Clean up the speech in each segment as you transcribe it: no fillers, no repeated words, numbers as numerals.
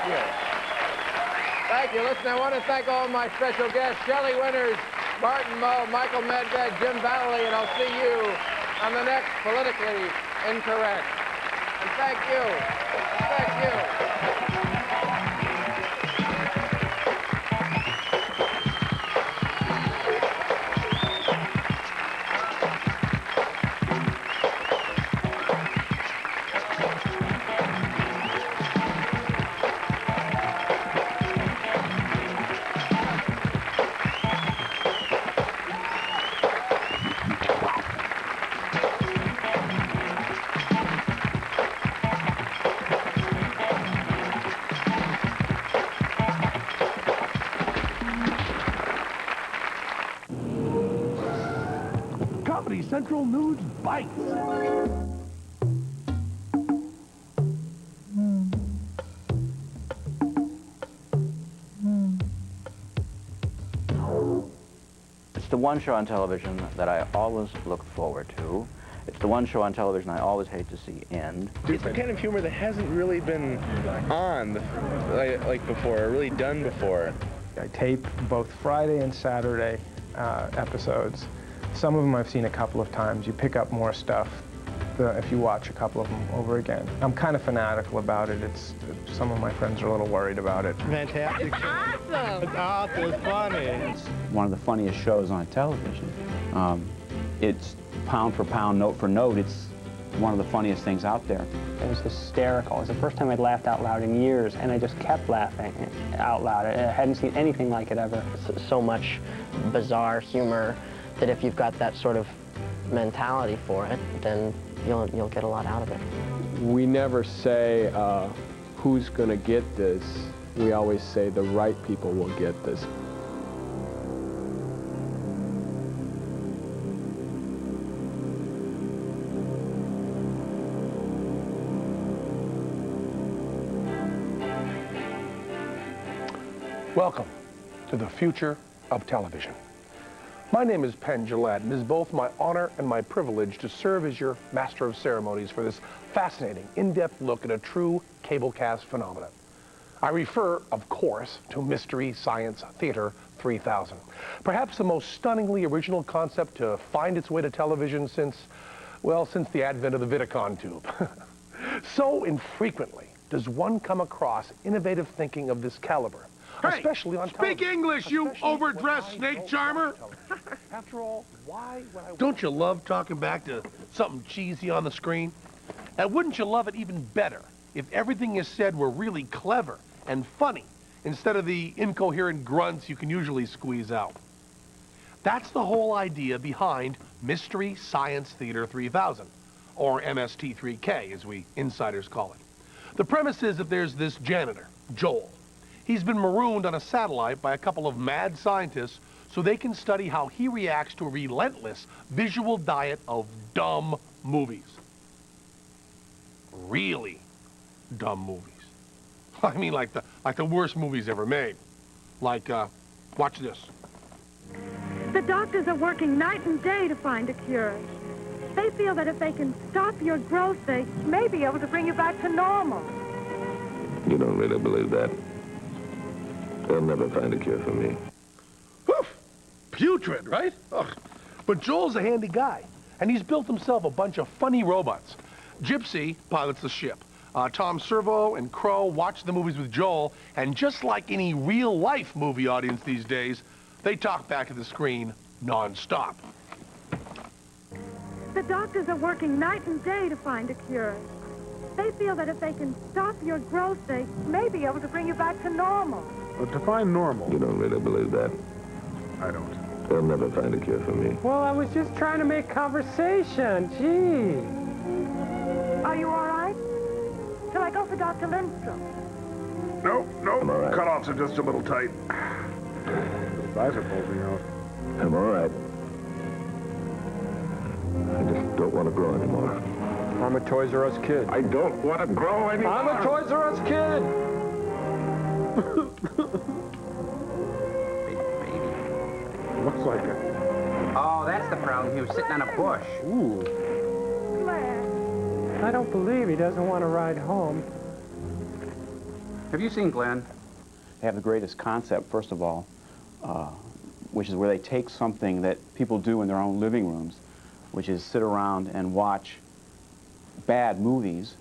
you. Thank you. Listen, I want to thank all my special guests, Shelley Winters, Martin Moe, Michael Medved, Jim Vallely, and I'll see you on the next Politically Incorrect. And thank you. Thank you. Central News Bites. It's the one show on television that I always look forward to. It's the one show on television I always hate to see end. It's the kind of humor that hasn't really been on like before, or really done before. I tape both Friday and Saturday episodes. Some of them I've seen a couple of times. You pick up more stuff if you watch a couple of them over again. I'm kind of fanatical about it. Some of my friends are a little worried about it. Fantastic. It's awesome. It's awesome. It's funny. It's one of the funniest shows on television. It's pound for pound, note for note. It's one of the funniest things out there. It was hysterical. It was the first time I'd laughed out loud in years, and I just kept laughing out loud. I hadn't seen anything like it ever. So much bizarre humor that if you've got that sort of mentality for it, then you'll get a lot out of it. We never say who's going to get this. We always say the right people will get this. Welcome to the future of television. My name is Penn Jillette, and it is both my honor and my privilege to serve as your master of ceremonies for this fascinating, in-depth look at a true cablecast phenomenon. I refer, of course, to Mystery Science Theater 3000. Perhaps the most stunningly original concept to find its way to television since the advent of the Vidicon tube. So infrequently does one come across innovative thinking of this caliber. Hey, especially on speak television. English, you overdressed snake charmer! After all, why would I... Don't you love talking back to something cheesy on the screen? And wouldn't you love it even better if everything you said were really clever and funny instead of the incoherent grunts you can usually squeeze out? That's the whole idea behind Mystery Science Theater 3000, or MST3K as we insiders call it. The premise is that there's this janitor, Joel. He's been marooned on a satellite by a couple of mad scientists so they can study how he reacts to a relentless visual diet of dumb movies. Really dumb movies. I mean, like the worst movies ever made. Like, watch this. The doctors are working night and day to find a cure. They feel that if they can stop your growth, they may be able to bring you back to normal. You don't really believe that? They'll never find a cure for me. Oof! Putrid, right? Ugh. But Joel's a handy guy, and he's built himself a bunch of funny robots. Gypsy pilots the ship. Tom Servo and Crow watch the movies with Joel, and just like any real-life movie audience these days, they talk back at the screen non-stop. The doctors are working night and day to find a cure. They feel that if they can stop your growth, they may be able to bring you back to normal. But define normal. You don't really believe that? I don't. They'll never find a cure for me. Well, I was just trying to make conversation. Gee. Are you all right? Shall I go for Dr. Lindstrom? No, right. Cutoffs are just a little tight. Eyes are bulging out. I'm all right. I just don't want to grow anymore. I'm a Toys R Us kid. I don't want to grow anymore. I'm a Toys R Us kid. Looks like it. Oh, that's the problem. He was sitting on a bush. Ooh. I don't believe he doesn't want to ride home. Have you seen Glenn? They have the greatest concept, first of all, which is where they take something that people do in their own living rooms, which is sit around and watch bad movies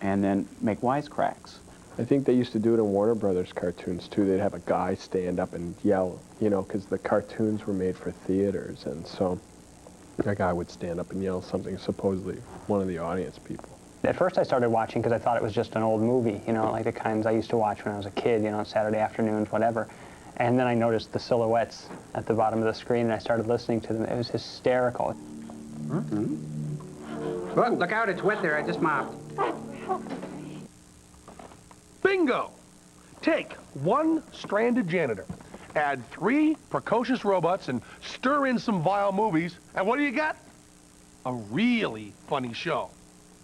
and then make wisecracks. I think they used to do it in Warner Brothers cartoons, too. They'd have a guy stand up and yell, you know, because the cartoons were made for theaters, and so a guy would stand up and yell something, supposedly one of the audience people. At first I started watching because I thought it was just an old movie, you know, like the kinds I used to watch when I was a kid, you know, Saturday afternoons, whatever. And then I noticed the silhouettes at the bottom of the screen, and I started listening to them. It was hysterical. Well, look out, it's wet there. I just mopped. Bingo! Take one stranded janitor, add 3 precocious robots, and stir in some vile movies, and what do you get? A really funny show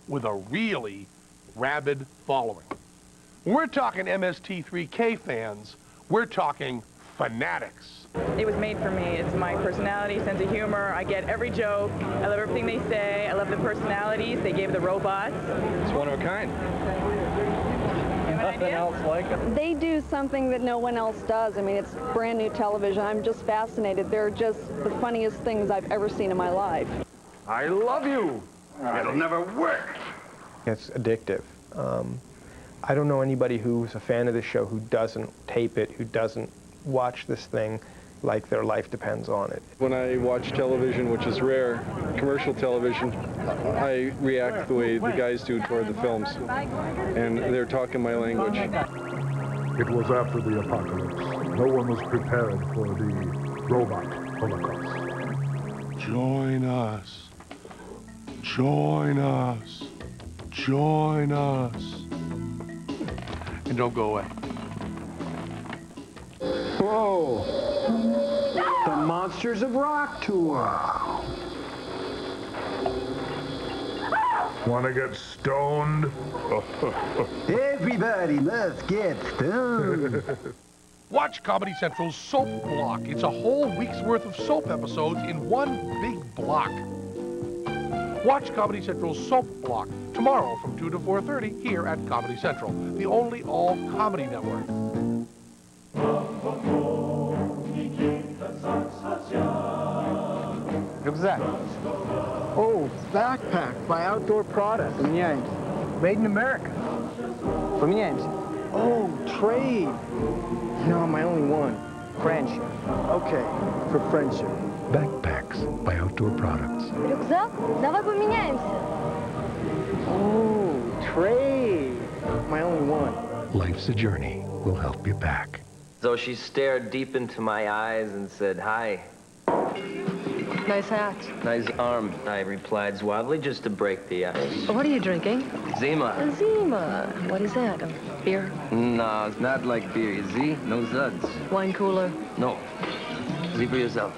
with a really rabid following. We're talking MST3K fans. We're talking fanatics. It was made for me. It's my personality, sense of humor. I get every joke. I love everything they say. I love the personalities they gave the robots. It's one of a kind. Nothing else like it. They do something that no one else does. I mean, it's brand new television. I'm just fascinated. They're just the funniest things I've ever seen in my life. I love you. It'll never work. It's addictive. I don't know anybody who's a fan of this show who doesn't tape it, who doesn't watch this thing like their life depends on it. When I watch television, which is rare, commercial television, I react the way the guys do toward the films. And they're talking my language. It was after the apocalypse. No one was prepared for the robot holocaust. Join us. Join us. Join us. And don't go away. Whoa! The Monsters of Rock tour. Want to get stoned? Everybody must get stoned. Watch Comedy Central's Soap Block. It's a whole week's worth of soap episodes in one big block. Watch Comedy Central's Soap Block tomorrow from 2 to 4:30 here at Comedy Central, the only all-comedy network. What's that? Oh, backpack by Outdoor Products. Made in America. Oh, trade. No, my only one. Friendship. Okay, for friendship. Backpacks by Outdoor Products. Рюкзак? Давай поменяемся. Oh, trade. My only one. Life's a journey. We'll help you pack. So she stared deep into my eyes and said, "Hi." Nice hat. Nice arm, I replied suavely, just to break the ice. What are you drinking? Zima. Zima. What is that? Beer? No, it's not like beer, you see? No zuds. Wine cooler? No. See for yourself.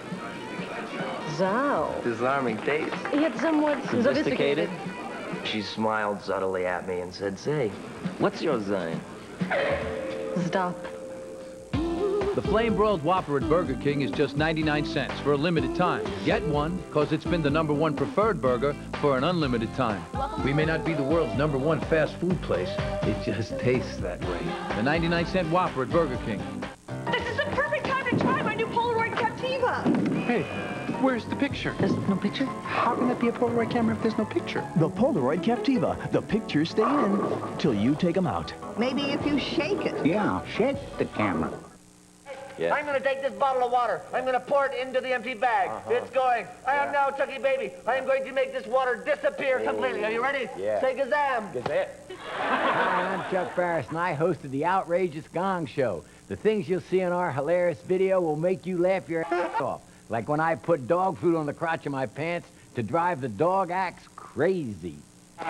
Zao. Disarming taste. Yet somewhat sophisticated. She smiled subtly at me and said, "Say, what's your sign?" Stop. The flame-broiled Whopper at Burger King is just 99 cents for a limited time. Get one, because it's been the #1 preferred burger for an unlimited time. We may not be the world's #1 fast food place. It just tastes that way. The 99-cent Whopper at Burger King. This is the perfect time to try my new Polaroid Captiva. Hey, where's the picture? There's no picture? How can that be a Polaroid camera if there's no picture? The Polaroid Captiva. The pictures stay in till you take them out. Maybe if you shake it. Yeah, shake the camera. Yes. I'm going to take this bottle of water. I'm going to pour it into the empty bag. It's going. I am now Chucky Baby. I am going to make this water disappear completely. Are you ready? Yeah. Say gazam. Gazette. Hi, I'm Chuck Farris, and I hosted the Outrageous Gong Show. The things you'll see in our hilarious video will make you laugh your ass off. Like when I put dog food on the crotch of my pants to drive the dog acts crazy. All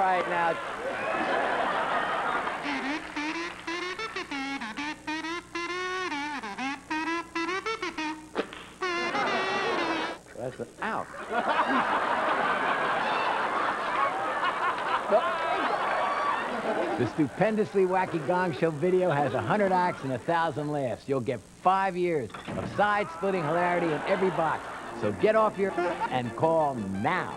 right, now. That's out. The stupendously wacky Gong Show video has 100 acts and 1,000 laughs. You'll get 5 years of side-splitting hilarity in every box. So get off your and call now.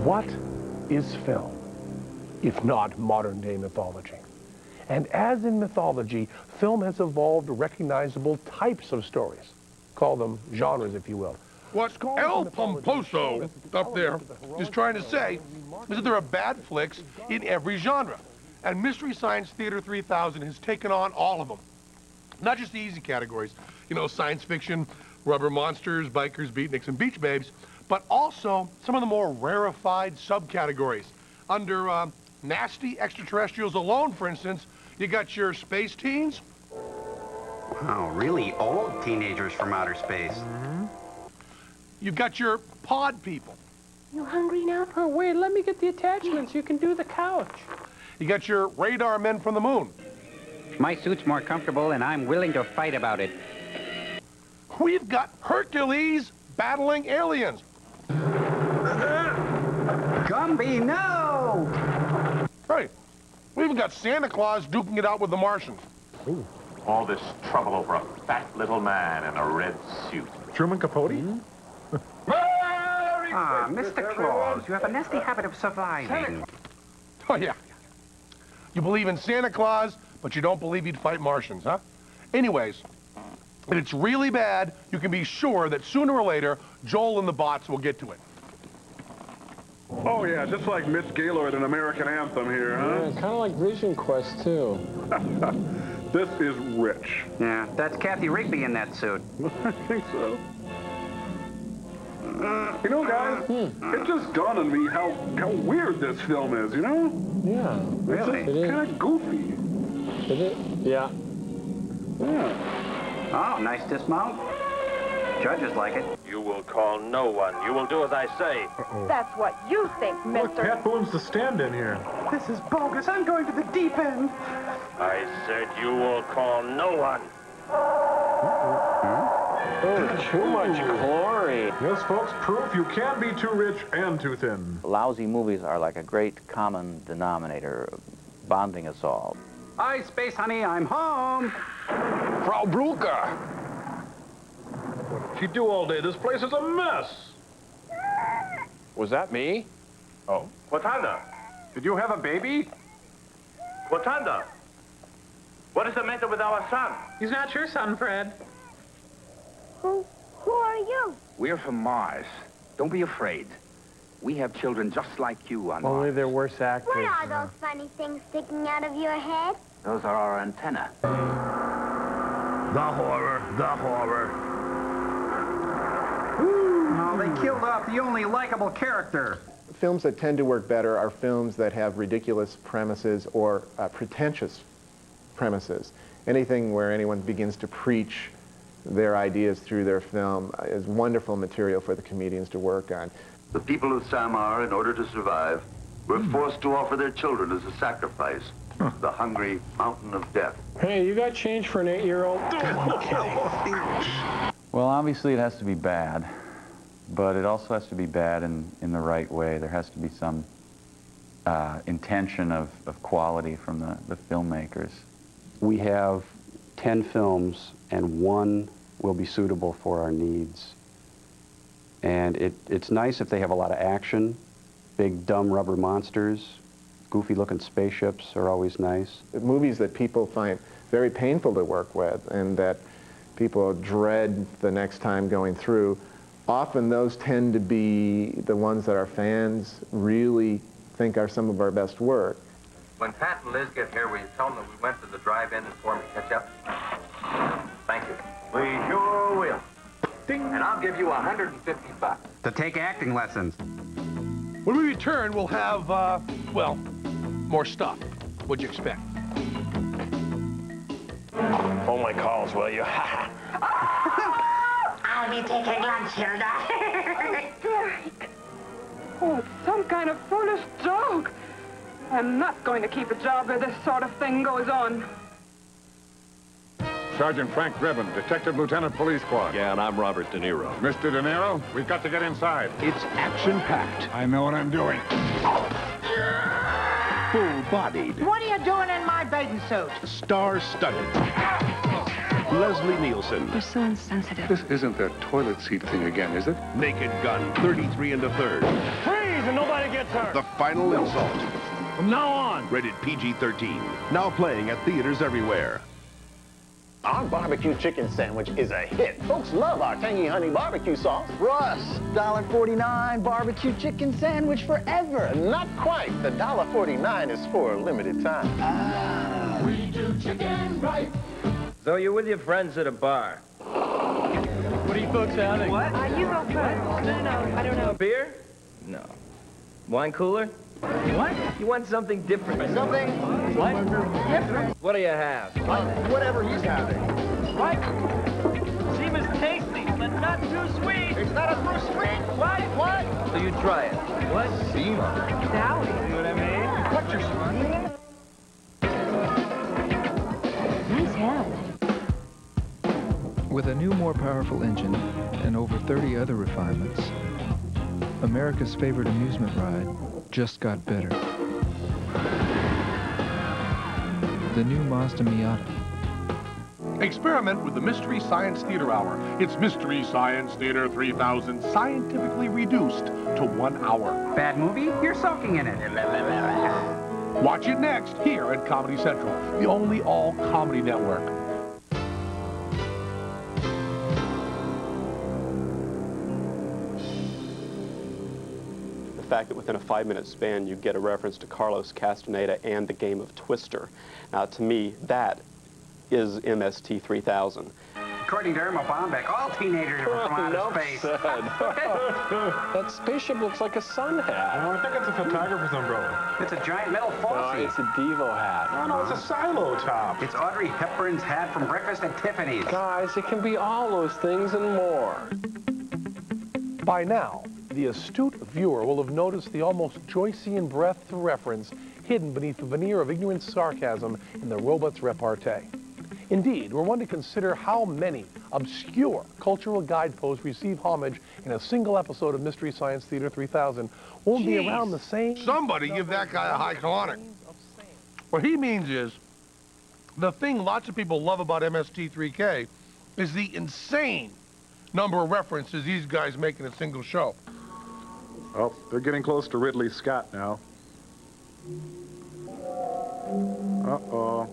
What is film, if not modern-day mythology? And as in mythology, film has evolved recognizable types of stories. Call them genres, if you will. What El Pomposo up there is trying to say is that there are bad flicks in every genre. And Mystery Science Theater 3000 has taken on all of them. Not just the easy categories, you know, science fiction, rubber monsters, bikers, beatniks, and beach babes, but also some of the more rarefied subcategories. Under nasty extraterrestrials alone, for instance, you got your space teens. Wow, really old teenagers from outer space. You've got your pod people. You hungry now? Oh, wait, let me get the attachments. You can do the couch. You got your radar men from the moon. My suit's more comfortable, and I'm willing to fight about it. We've got Hercules battling aliens. Gumby, no! Right. We even got Santa Claus duking it out with the Martians. Ooh. All this trouble over a fat little man in a red suit. Truman Capote? Ah, Mr. Claus, you have a nasty habit of surviving. Oh, yeah. You believe in Santa Claus, but you don't believe he'd fight Martians, huh? Anyways, if it's really bad, you can be sure that sooner or later, Joel and the bots will get to it. Oh, yeah, just like Miss Gaylord and American Anthem here, huh? Yeah, kind of like Vision Quest, too. This is rich. Yeah, that's Kathy Rigby in that suit. I think so. You know, guys, it just dawned on me how weird this film is, you know? Yeah. Really? It's kind of goofy. Is it? Yeah. Yeah. Oh, nice dismount. Judges like it. You will call no one. You will do as I say. That's what you think, mister. Look, Pat Boone's the stand-in here. This is bogus. I'm going to the deep end. I said you will call no one. Oh, too much glory. Yes, folks, proof you can be too rich and too thin. Lousy movies are like a great common denominator, bonding us all. Hi, Space Honey, I'm home. Frau Brulka. What did she do all day? This place is a mess. Was that me? Oh. Quatanda. Did you have a baby? Quatanda. What is the matter with our son? He's not your son, Fred. Who are you? We're from Mars. Don't be afraid. We have children just like you on Only Mars. they're worse actors. What are those funny things sticking out of your head? Those are our antennae. The horror, the horror. Oh, they killed off the only likable character. Films that tend to work better are films that have ridiculous premises or pretentious premises. Anything where anyone begins to preach their ideas through their film is wonderful material for the comedians to work on. The people of Samar, in order to survive, were forced to offer their children as a sacrifice. The hungry mountain of death. Hey, you got change for an 8-year-old? Well, obviously it has to be bad, but it also has to be bad in the right way. There has to be some intention of quality from the filmmakers. We have 10 films, and one will be suitable for our needs. And it's nice if they have a lot of action. Big, dumb rubber monsters, goofy-looking spaceships are always nice. Movies that people find very painful to work with and that people dread the next time going through, often those tend to be the ones that our fans really think are some of our best work. When Pat and Liz get here, will you tell them that we went to the drive-in and for them to catch up? Thank you. We sure will. Ding. And I'll give you $150. To take acting lessons. When we return, we'll have, well, more stuff. What'd you expect? Hold my calls, will you? I'll be taking lunch, Hilda. Derek. Oh, it's some kind of foolish joke. I'm not going to keep a job where this sort of thing goes on. Sergeant Frank Drebin, Detective Lieutenant Police Squad. Yeah, and I'm Robert De Niro. Mr. De Niro, we've got to get inside. It's action-packed. I know what I'm doing. Full-bodied. What are you doing in my bathing suit? Star-studded. Leslie Nielsen. You're so insensitive. This isn't that toilet seat thing again, is it? Naked Gun, 33 1/3. Freeze! and nobody gets hurt. The Final Insult. From now on. Rated PG-13. Now playing at theaters everywhere. Our barbecue chicken sandwich is a hit. Folks love our tangy honey barbecue sauce. Russ, $1.49 barbecue chicken sandwich forever. Not quite. The $1.49 is for a limited time. We do chicken right. So you're with your friends at a bar. What are you folks having? What? You go first. No, I don't know. Beer? No. Wine cooler? What? You want something different. Something? What? Different. What do you have? Whatever he's having. What? Seems tasty, but not too sweet. It's not a too sweet. What? What? So you try it. What? Seema. Dowie. See what I mean? What's your Nice hat. With a new, more powerful engine and over 30 other refinements, America's favorite amusement ride just got better. The new Mazda Miata. Experiment with the Mystery Science Theater Hour. It's Mystery Science Theater 3000, scientifically reduced to 1 hour. Bad movie? You're soaking in it. Watch it next here at Comedy Central, the only all-comedy network. The fact that within a 5-minute span you get a reference to Carlos Castaneda and the game of Twister. Now, to me, that is MST 3000. According to Irma Bombeck, all teenagers are from outer space. That spaceship looks like a sun hat. No, I think it's a photographer's umbrella. It's a giant metal faucet. No, it's a Devo hat. No, it's a silo top. It's Audrey Hepburn's hat from Breakfast at Tiffany's. Guys, it can be all those things and more. By now, the astute viewer will have noticed the almost Joycean breadth of reference hidden beneath the veneer of ignorant sarcasm in the robot's repartee. Indeed, we're one to consider how many obscure cultural guideposts receive homage in a single episode of Mystery Science Theater 3000 won't be around the same... Somebody give that guy a high colonic. What he means is, the thing lots of people love about MST3K is the insane number of references these guys make in a single show. Oh, they're getting close to Ridley Scott now. Uh-oh.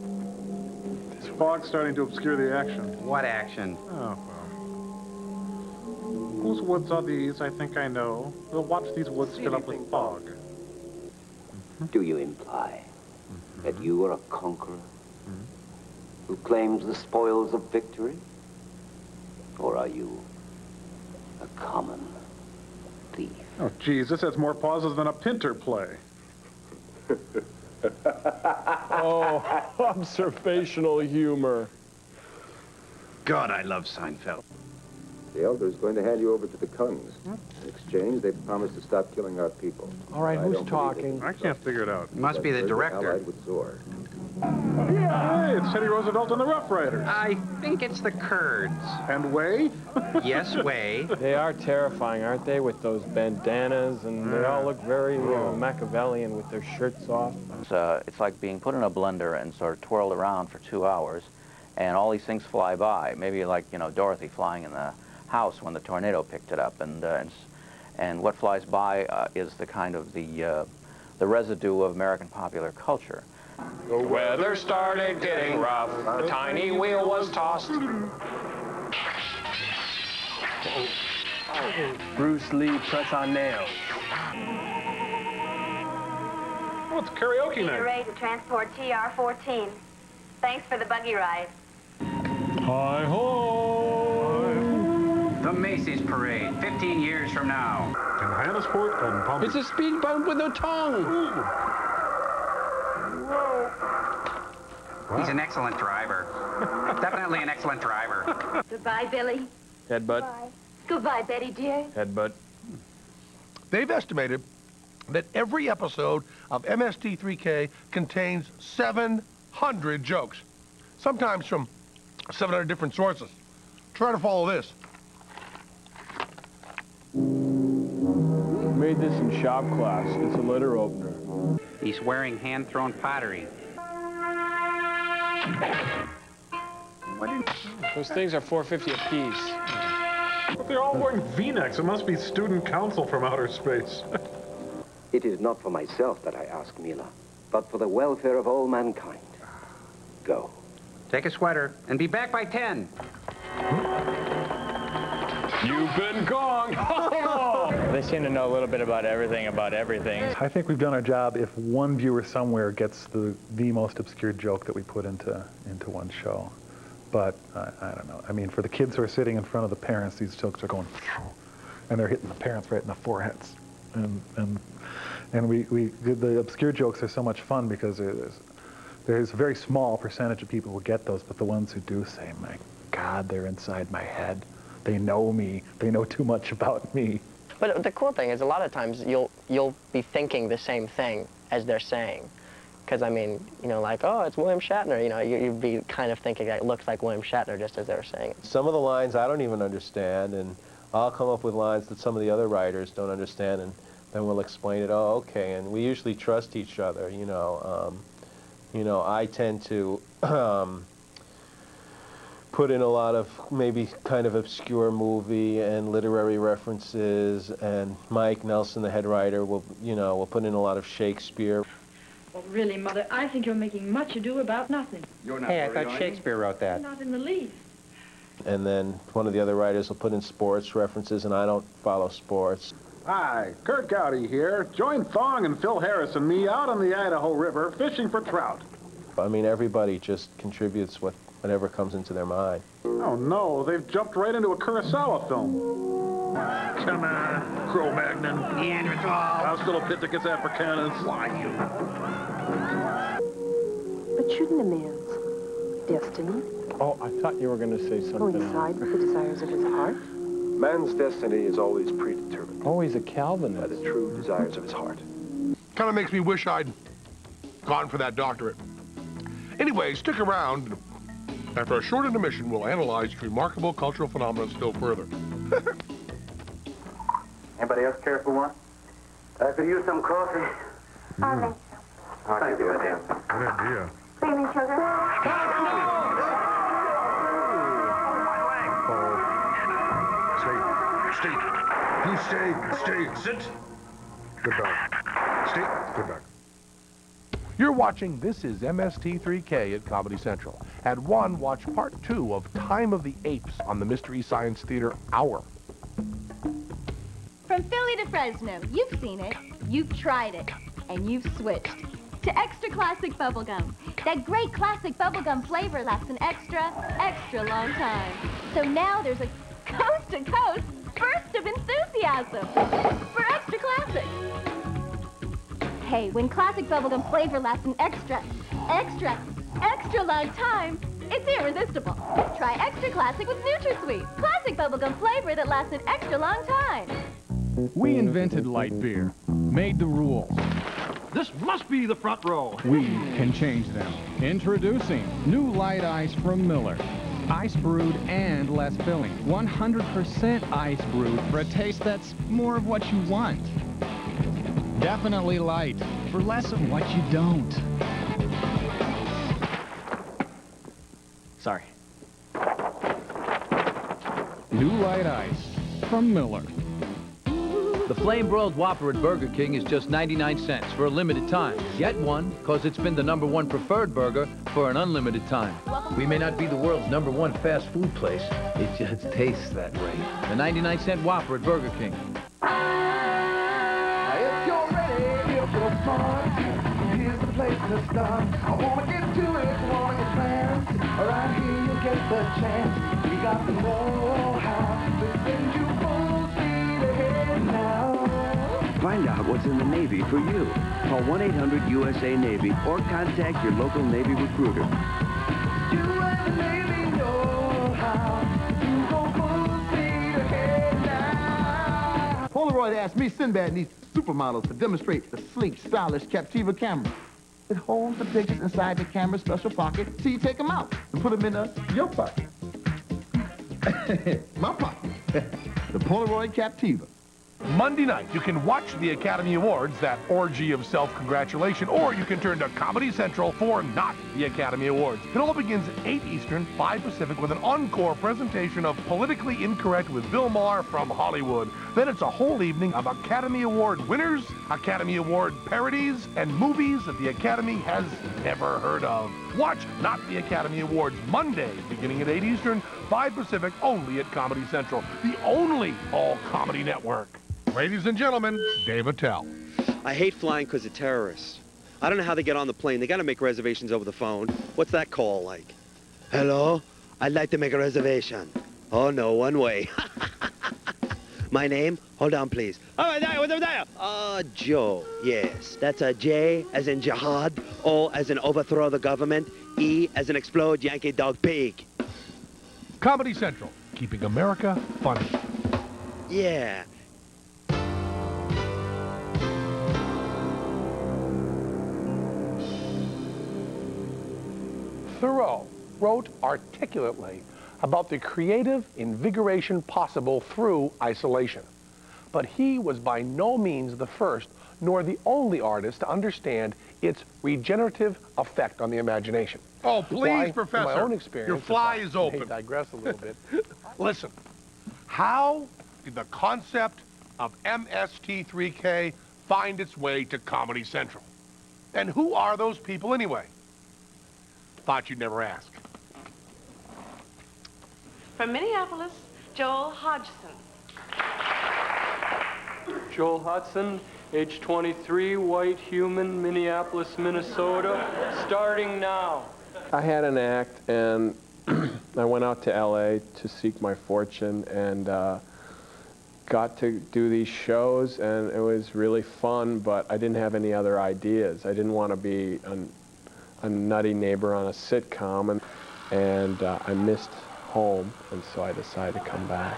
This fog's starting to obscure the action. What action? Oh, well. Whose woods are these? I think I know. We'll watch these woods fill up with fog. Do you imply that you are a conqueror who claims the spoils of victory? Or are you a common thief? Oh, geez, this has more pauses than a Pinter play. Oh, observational humor. God, I love Seinfeld. The Elder's going to hand you over to the Kungs. In exchange, they promised to stop killing our people. All right, who's talking? I can't figure it out. It must be the director. Allied with Zor. Hey, it's Teddy Roosevelt and the Rough Riders. I think it's the Kurds. And Way? Yes, Way. They are terrifying, aren't they, with those bandanas, and they all look very Machiavellian with their shirts off. It's like being put in a blender and sort of twirled around for 2 hours, and all these things fly by. Maybe like, you know, Dorothy flying in the house when the tornado picked it up, and what flies by is the kind of the residue of American popular culture. The weather started getting rough. The tiny wheel was tossed. Bruce Lee, press on nails. Oh, it's karaoke night. Ready to transport TR-14. Thanks for the buggy ride. Hi-ho! The Macy's Parade, 15 years from now. In Hannesport and Palm It's a speed bump with a tongue. He's an excellent driver. Definitely an excellent driver. Goodbye, Billy. Headbutt. Goodbye, Betty, dear. Headbutt. They've estimated that every episode of MST3K contains 700 jokes, sometimes from 700 different sources. Try to follow this. Made this in shop class. It's a letter opener. He's wearing hand-thrown pottery. Those things are $4.50 a piece. But they're all wearing V-necks. It must be student council from outer space. It is not for myself that I ask, Mila, but for the welfare of all mankind. Go. Take a sweater and be back by 10. You've been gong. They seem to know a little bit about everything. I think we've done our job if one viewer somewhere gets the most obscure joke that we put into one show. But I don't know. I mean, for the kids who are sitting in front of the parents, these jokes are going, and they're hitting the parents right in the foreheads. And the obscure jokes are so much fun because there's a very small percentage of people who get those, but the ones who do say, my God, they're inside my head. They know me. They know too much about me. But the cool thing is a lot of times you'll be thinking the same thing as they're saying. Because, I mean, you know, like, oh, it's William Shatner. You know, you'd be kind of thinking that it looks like William Shatner just as they were saying it. Some of the lines I don't even understand, and I'll come up with lines that some of the other writers don't understand, and then we'll explain it. Oh, okay. And we usually trust each other, you know. I tend to put in a lot of maybe kind of obscure movie and literary references, and Mike Nelson, the head writer, will put in a lot of Shakespeare. Well, really, Mother, I think you're making much ado about nothing. You're not Hey, I thought Shakespeare wrote that. Not in the least. And then one of the other writers will put in sports references, and I don't follow sports. Hi, Kurt Gowdy here. Join Thong and Phil Harris and me out on the Idaho River fishing for trout. I mean, everybody just contributes whatever comes into their mind. Oh, no, they've jumped right into a Kurosawa film. Come on, Cro-Magnon. Neanderthal. Australopithecus africanus. Why, you? But shouldn't a man's destiny Oh, I thought you were going to say something coincide with the desires of his heart? Man's destiny is always predetermined. Oh, he's a Calvinist. By the true desires of his heart. Kind of makes me wish I'd gone for that doctorate. Anyway, stick around. After a short intermission, we'll analyze remarkable cultural phenomena still further. Anybody else care for one? I could use some coffee. I'll make some. Thank you, madam. Good idea. Cream and sugar. Stay. You stay. Sit. Good dog. Stay. Good dog. You're watching This is MST3K at Comedy Central. At 1, watch part 2 of Time of the Apes on the Mystery Science Theater Hour. From Philly to Fresno, you've seen it, you've tried it, and you've switched to extra classic bubblegum. That great classic bubblegum flavor lasts an extra long time. So now there's a coast-to-coast burst of enthusiasm for extra classic. Hey, when classic bubblegum flavor lasts an extra long time, it's irresistible. Try extra classic with NutraSweet, classic bubblegum flavor that lasts an extra long time. We invented light beer, made the rules. This must be the front row. We can change them. Introducing new light ice from Miller. Ice brewed and less filling. 100% ice brewed for a taste that's more of what you want. Definitely light, for less of what you don't. Sorry. New light ice from Miller. The flame-broiled Whopper at Burger King is just 99 cents for a limited time. Get one, because it's been the #1 preferred burger for an unlimited time. We may not be the world's #1 fast food place. It just tastes that way. The 99-cent Whopper at Burger King. If you're ready, if you're smart, here's the place to start. I wanna get to it, wanna get plans. Right here you'll get the chance. We got the know-how to send you full speed ahead now. Find out what's in the Navy for you. Call 1-800-USA-NAVY or contact your local Navy recruiter. You and the Navy know how to go full speed ahead now. Polaroid asked me, Sinbad needs supermodels to demonstrate the sleek, stylish Captiva camera. It holds the pictures inside the camera's special pocket, so you take them out and put them in your pocket. My pocket. The Polaroid Captiva. Monday night, you can watch the Academy Awards, that orgy of self-congratulation, or you can turn to Comedy Central for Not the Academy Awards. It all begins at 8 Eastern, 5 Pacific, with an encore presentation of Politically Incorrect with Bill Maher from Hollywood. Then it's a whole evening of Academy Award winners, Academy Award parodies, and movies that the Academy has never heard of. Watch Not the Academy Awards Monday, beginning at 8 Eastern, 5 Pacific, only at Comedy Central, the only all-comedy network. Ladies and gentlemen, Dave Attell. I hate flying because of terrorists. I don't know how they get on the plane. They got to make reservations over the phone. What's that call like? Hello? I'd like to make a reservation. Oh, no, one way. My name? Hold on, please. Joe. Yes. That's a J as in jihad, O as in overthrow the government, E as in explode Yankee dog pig. Comedy Central, keeping America funny. Yeah. Thoreau wrote articulately about the creative invigoration possible through isolation. But he was by no means the first, nor the only artist to understand its regenerative effect on the imagination. Oh, please, Why, Professor. In my own experience, Your fly is open. I digress a little bit. Listen, how did the concept of MST3K find its way to Comedy Central? And who are those people anyway? Thought you'd never ask. From Minneapolis, Joel Hodgson. Joel Hudson, age 23, white human, Minneapolis, Minnesota, starting now. I had an act, and I went out to LA to seek my fortune, and got to do these shows, and it was really fun, but I didn't have any other ideas. I didn't want to be a nutty neighbor on a sitcom, and I missed home, and so I decided to come back.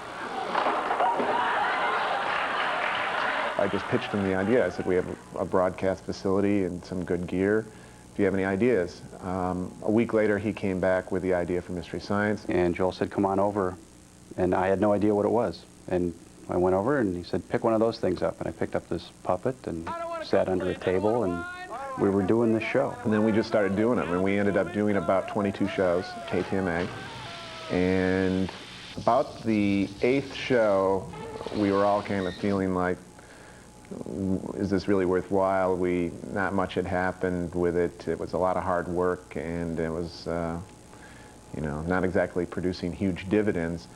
I just pitched him the idea. I said, we have a broadcast facility and some good gear. Do you have any ideas? A week later, he came back with the idea for Mystery Science. And Joel said, come on over. And I had no idea what it was. And I went over, and he said, pick one of those things up. And I picked up this puppet and sat under a table, and we were doing this show. And then we just started doing them, and we ended up doing about 22 shows, KTMA. And about the 8th show, we were all kind of feeling like, is this really worthwhile? Not much had happened with it. It was a lot of hard work, and it was, not exactly producing huge dividends.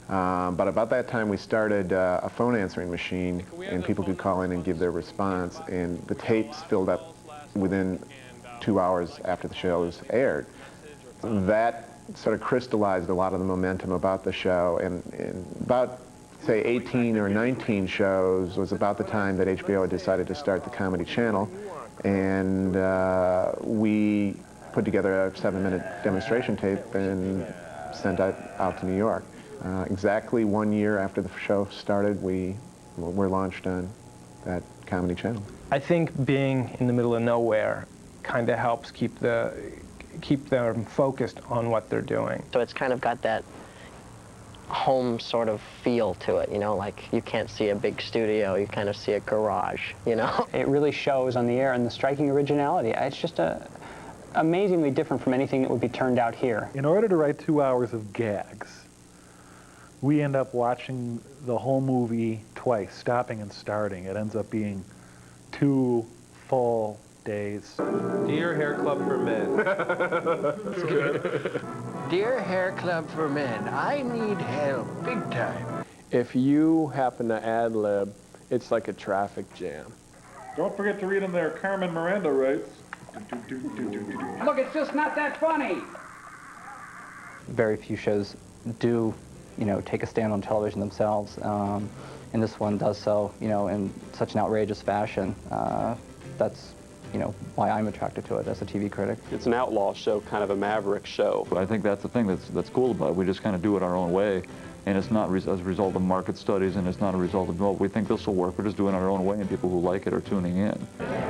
But about that time, we started a phone answering machine, and people could call in and give their response, and the tapes filled up within 2 hours after the shows aired. That sort of crystallized a lot of the momentum about the show, and about, say, 18 or 19 shows was about the time that HBO had decided to start the Comedy Channel, and we put together a 7-minute demonstration tape and sent it out to New York. Exactly 1 year after the show started, we were launched on that Comedy Channel. I think being in the middle of nowhere kind of helps keep them focused on what they're doing. So it's kind of got that home sort of feel to it, like you can't see a big studio, you kind of see a garage, It really shows on the air, and the striking originality. It's just amazingly different from anything that would be turned out here. In order to write 2 hours of gags, we end up watching the whole movie twice, stopping and starting. It ends up being 2 full days. Dear Hair Club for Men. That's good. Dear Hair Club for Men, I need help, big time. If you happen to ad-lib, it's like a traffic jam. Don't forget to read them their Carmen Miranda rights. Look, it's just not that funny. Very few shows do, take a stand on television themselves. And this one does so, in such an outrageous fashion. That's, why I'm attracted to it as a TV critic. It's an outlaw show, kind of a maverick show. I think that's the thing that's cool about it. We just kind of do it our own way, and it's not as a result of market studies, and it's not a result of, well, we think this will work, we're just doing it our own way, and people who like it are tuning in.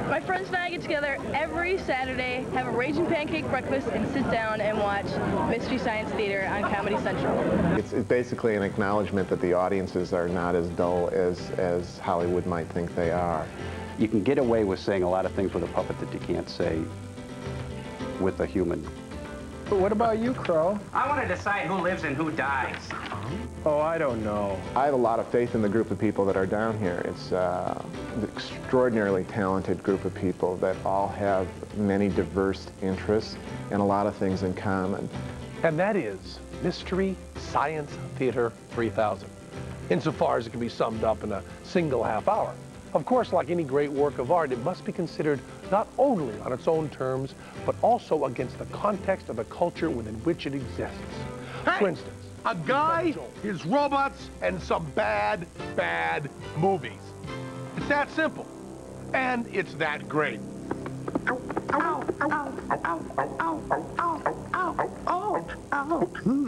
My friends and I get together every Saturday, have a raging pancake breakfast, and sit down and watch Mystery Science Theater on Comedy Central. It's basically an acknowledgement that the audiences are not as dull as Hollywood might think they are. You can get away with saying a lot of things with a puppet that you can't say with a human. But what about you, Crow? I want to decide who lives and who dies. Oh, I don't know. I have a lot of faith in the group of people that are down here. It's an extraordinarily talented group of people that all have many diverse interests and a lot of things in common. And that is Mystery Science Theater 3000, insofar as it can be summed up in a single half hour. Of course, like any great work of art, it must be considered not only on its own terms, but also against the context of the culture within which it exists. Hey, for instance, a guy, his robots, and some bad movies. It's that simple. And it's that great. I'm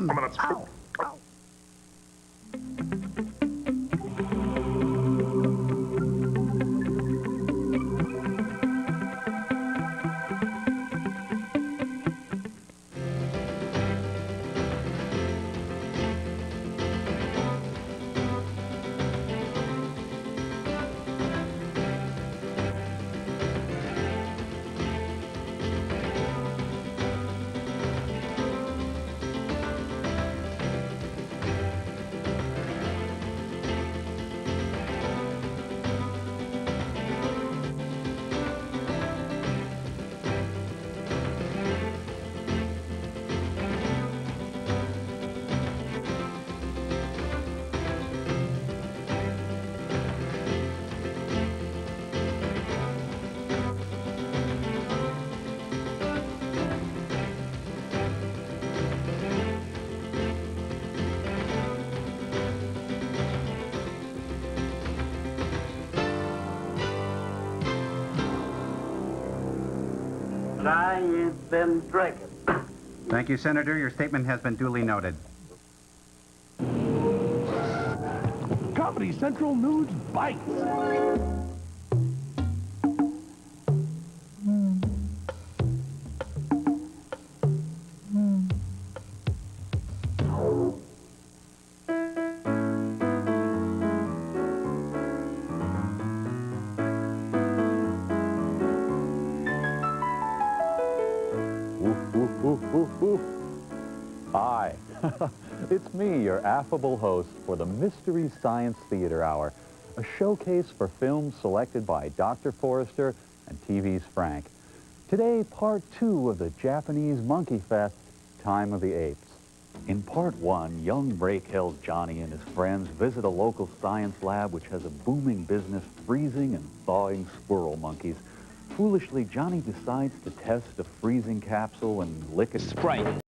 gonna... I ain't been drinking. Thank you, Senator. Your statement has been duly noted. Comedy Central News Bites. Hi, it's me, your affable host for the Mystery Science Theater Hour, a showcase for films selected by Dr. Forrester and TV's Frank. Today, part 2 of the Japanese Monkey Fest, Time of the Apes. In part 1, young Break-Hill's Johnny and his friends visit a local science lab which has a booming business freezing and thawing squirrel monkeys. Foolishly, Johnny decides to test a freezing capsule and lick it. Sprite.